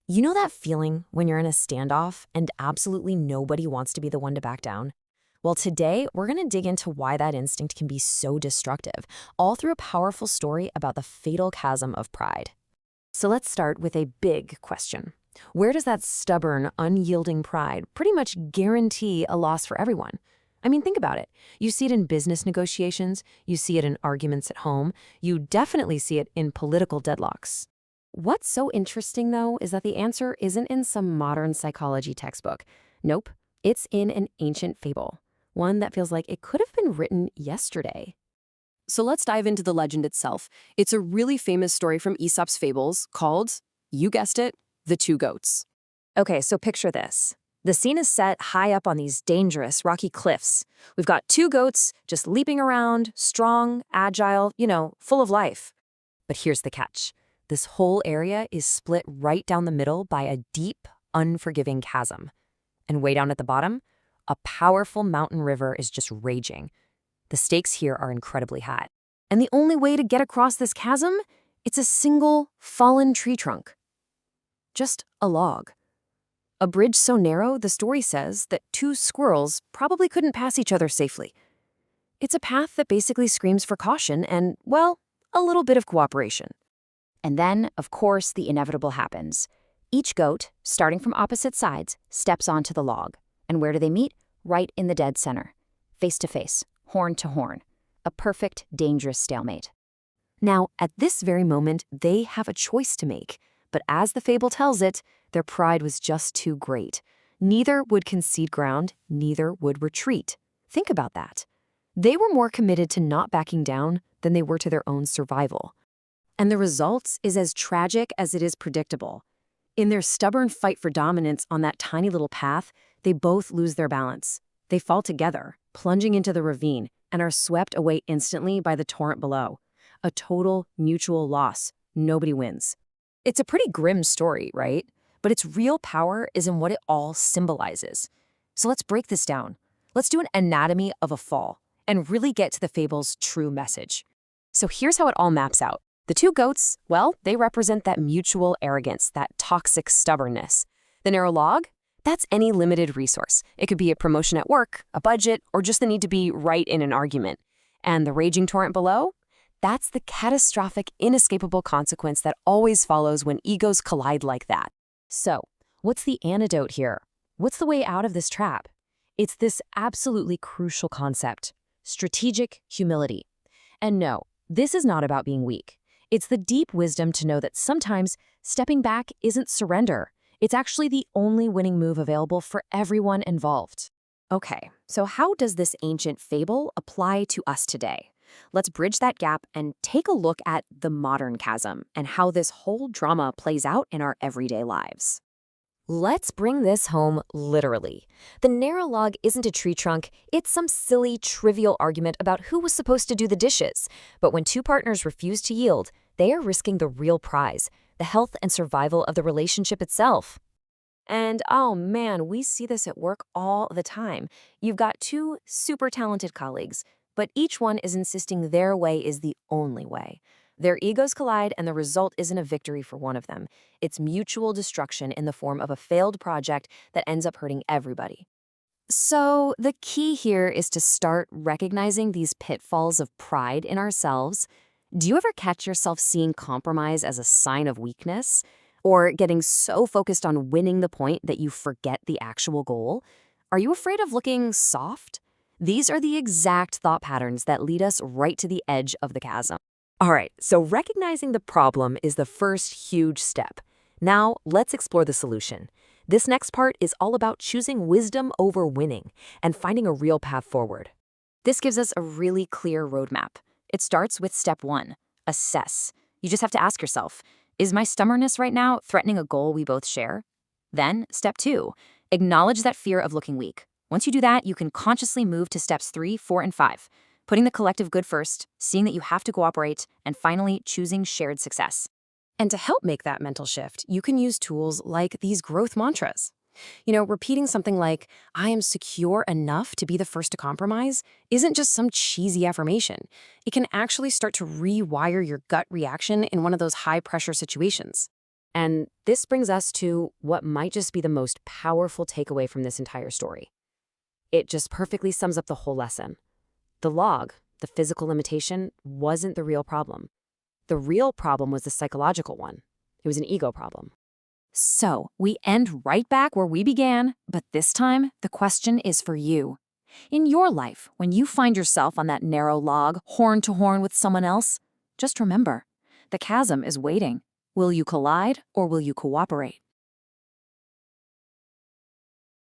You know that feeling when you're in a standoff and absolutely nobody wants to be the one to back down? Well, today we're going to dig into why that instinct can be so destructive, all through a powerful story about the fatal chasm of pride. So let's start with a big question. Where does that stubborn, unyielding pride pretty much guarantee a loss for everyone? I mean, think about it. You see it in business negotiations, you see it in arguments at home, you definitely see it in political deadlocks. What's so interesting, though, is that the answer isn't in some modern psychology textbook. Nope, it's in an ancient fable, one that feels like it could have been written yesterday. So let's dive into the legend itself. It's a really famous story from Aesop's fables called, you guessed it, The Two Goats. Okay, so picture this. The scene is set high up on these dangerous, rocky cliffs. We've got two goats just leaping around, strong, agile, full of life. But here's the catch. This whole area is split right down the middle by a deep, unforgiving chasm. And way down at the bottom, a powerful mountain river is just raging. The stakes here are incredibly high. And the only way to get across this chasm, it's a single, fallen tree trunk. Just a log. A bridge so narrow, the story says, that two squirrels probably couldn't pass each other safely. It's a path that basically screams for caution and, well, a little bit of cooperation. And then, of course, the inevitable happens. Each goat, starting from opposite sides, steps onto the log. And where do they meet? Right in the dead center. Face to face, horn to horn. A perfect, dangerous stalemate. Now, at this very moment, they have a choice to make. But as the fable tells it, their pride was just too great. Neither would concede ground, neither would retreat. Think about that. They were more committed to not backing down than they were to their own survival. And the result is as tragic as it is predictable. In their stubborn fight for dominance on that tiny little path, they both lose their balance. They fall together, plunging into the ravine, and are swept away instantly by the torrent below. A total mutual loss. Nobody wins. It's a pretty grim story, right? But its real power is in what it all symbolizes. So let's break this down. Let's do an anatomy of a fall and really get to the fable's true message. So here's how it all maps out. The two goats, well, they represent that mutual arrogance, that toxic stubbornness. The narrow log? That's any limited resource. It could be a promotion at work, a budget, or just the need to be right in an argument. And the raging torrent below? That's the catastrophic, inescapable consequence that always follows when egos collide like that. So, what's the antidote here? What's the way out of this trap? It's this absolutely crucial concept: strategic humility. And no, this is not about being weak. It's the deep wisdom to know that sometimes stepping back isn't surrender. It's actually the only winning move available for everyone involved. Okay, so how does this ancient fable apply to us today? Let's bridge that gap and take a look at the modern chasm and how this whole drama plays out in our everyday lives. Let's bring this home literally. The narrow log isn't a tree trunk, it's some silly, trivial argument about who was supposed to do the dishes. But when two partners refuse to yield, they are risking the real prize, the health and survival of the relationship itself. And oh man, we see this at work all the time. You've got two super talented colleagues, but each one is insisting their way is the only way. Their egos collide, and the result isn't a victory for one of them. It's mutual destruction in the form of a failed project that ends up hurting everybody. So the key here is to start recognizing these pitfalls of pride in ourselves. Do you ever catch yourself seeing compromise as a sign of weakness? Or getting so focused on winning the point that you forget the actual goal? Are you afraid of looking soft? These are the exact thought patterns that lead us right to the edge of the chasm. All right, so recognizing the problem is the first huge step. Now, let's explore the solution. This next part is all about choosing wisdom over winning and finding a real path forward. This gives us a really clear roadmap. It starts with step 1, assess. You just have to ask yourself, is my stubbornness right now threatening a goal we both share? Then, step 2, acknowledge that fear of looking weak. Once you do that, you can consciously move to steps 3, 4, and 5. Putting the collective good first, seeing that you have to cooperate, and finally choosing shared success. And to help make that mental shift, you can use tools like these growth mantras. Repeating something like, I am secure enough to be the first to compromise, isn't just some cheesy affirmation. It can actually start to rewire your gut reaction in one of those high-pressure situations. And this brings us to what might just be the most powerful takeaway from this entire story. It just perfectly sums up the whole lesson. The log, the physical limitation, wasn't the real problem. The real problem was the psychological one. It was an ego problem. So, we end right back where we began, but this time, the question is for you. In your life, when you find yourself on that narrow log, horn to horn with someone else, just remember, the chasm is waiting. Will you collide or will you cooperate?